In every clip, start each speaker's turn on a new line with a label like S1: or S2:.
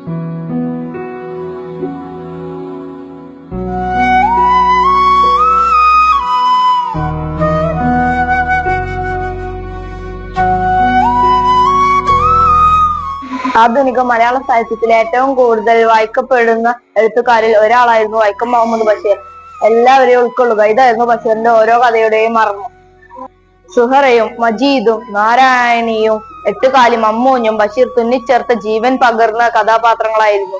S1: ആധുനിക മലയാള സാഹിത്യത്തിൽ ഏറ്റവും കൂടുതൽ വായിക്കപ്പെടുന്ന എഴുത്തുകാരിൽ ഒരാളായിരുന്നു വൈക്കം മുഹമ്മദ് ബഷീർ. എല്ലാവരെയും ഉൾക്കൊള്ളുക, ഇതായിരുന്നു ബഷീറിന്റെ ഓരോ കഥയുടെയും മർമ്മം. സുഹറയും മജീദും നാരായണിയും എട്ടുകാലി മമ്മൂഞ്ഞും ബഷീർ തുന്നിച്ചേർത്ത ജീവൻ പകർന്ന കഥാപാത്രങ്ങളായിരുന്നു.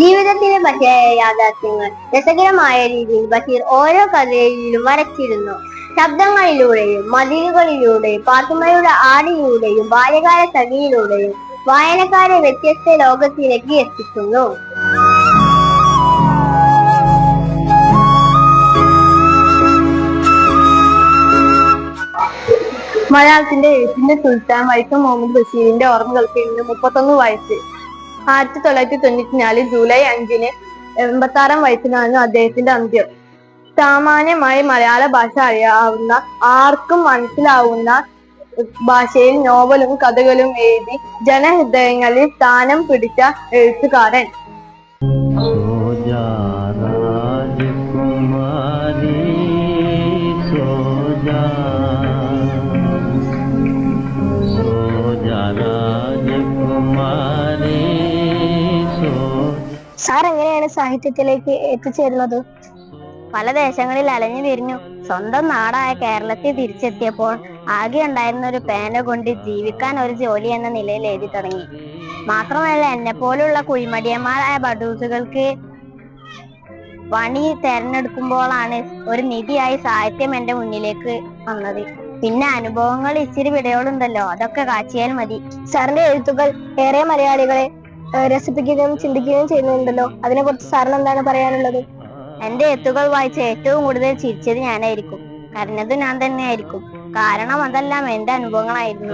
S2: ജീവിതത്തിലെ പറ്റിയായ യാഥാർത്ഥ്യങ്ങൾ രസകരമായ രീതിയിൽ ബഷീർ ഓരോ കഥയിലും വരച്ചിരുന്നു. ശബ്ദങ്ങളിലൂടെയും മതിലുകളിലൂടെയും പാത്തുമ്മയുടെ ആടിലൂടെയും ബാല്യകാല സഖിയിലൂടെയും വായനക്കാരെ വ്യത്യസ്ത ലോകത്തിലേക്ക് എത്തിക്കുന്നു.
S1: മലയാളത്തിന്റെ എഴുത്തിന്റെ സുൽത്താൻ വൈക്കം മുഹമ്മദ് ബഷീറിന്റെ ഓർമ്മകൾക്ക് ഇന്ന് 31 വയസ്സ്. 1994 ജൂലൈ 5-ന് 86 വയസ്സിലാണ് അദ്ദേഹത്തിന്റെ അന്ത്യം. സാമാന്യമായി മലയാള ഭാഷ അറിയാവുന്ന ആർക്കും മനസ്സിലാവുന്ന ഭാഷയിൽ നോവലും കഥകളും എഴുതി ജനഹൃദയങ്ങളിൽ സ്ഥാനം പിടിച്ച എഴുത്തുകാരൻ.
S2: സാർ എങ്ങനെയാണ് സാഹിത്യത്തിലേക്ക് എത്തിച്ചേരുന്നത്? പല ദേശങ്ങളിൽ അലഞ്ഞു തിരിഞ്ഞു സ്വന്തം നാടായ കേരളത്തിൽ തിരിച്ചെത്തിയപ്പോൾ ആകെ ഉണ്ടായിരുന്ന ഒരു പേന കൊണ്ട് ജീവിക്കാൻ ഒരു ജോലി എന്ന നിലയിൽ എഴുതി തുടങ്ങി. മാത്രമല്ല, എന്നെ പോലുള്ള കുഴിമടിയന്മാരായ ബഡൂസുകൾക്ക് പണി തെരഞ്ഞെടുക്കുമ്പോഴാണ് ഒരു നിധിയായി സാഹിത്യം എന്റെ മുന്നിലേക്ക് വന്നത്. പിന്നെ അനുഭവങ്ങൾ ഇച്ചിരി വിടയോളുണ്ടല്ലോ, അതൊക്കെ കാച്ചിയാൽ മതി. സാറിന്റെ എഴുത്തുകൾ ഏറെ മലയാളികളെ രസിപ്പിക്കുകയും ചിന്തിക്കുകയും ചെയ്യുന്നുണ്ടല്ലോ, അതിനെ കുറിച്ച് സാറിന് എന്താണ് പറയാനുള്ളത്? എന്റെ എഴുത്തുകൾ വായിച്ച് ഏറ്റവും കൂടുതൽ ചിരിച്ചത് ഞാനായിരിക്കും, കരഞ്ഞത് ഞാൻ തന്നെ ആയിരിക്കും. കാരണം അതെല്ലാം എന്റെ അനുഭവങ്ങളായിരുന്നു.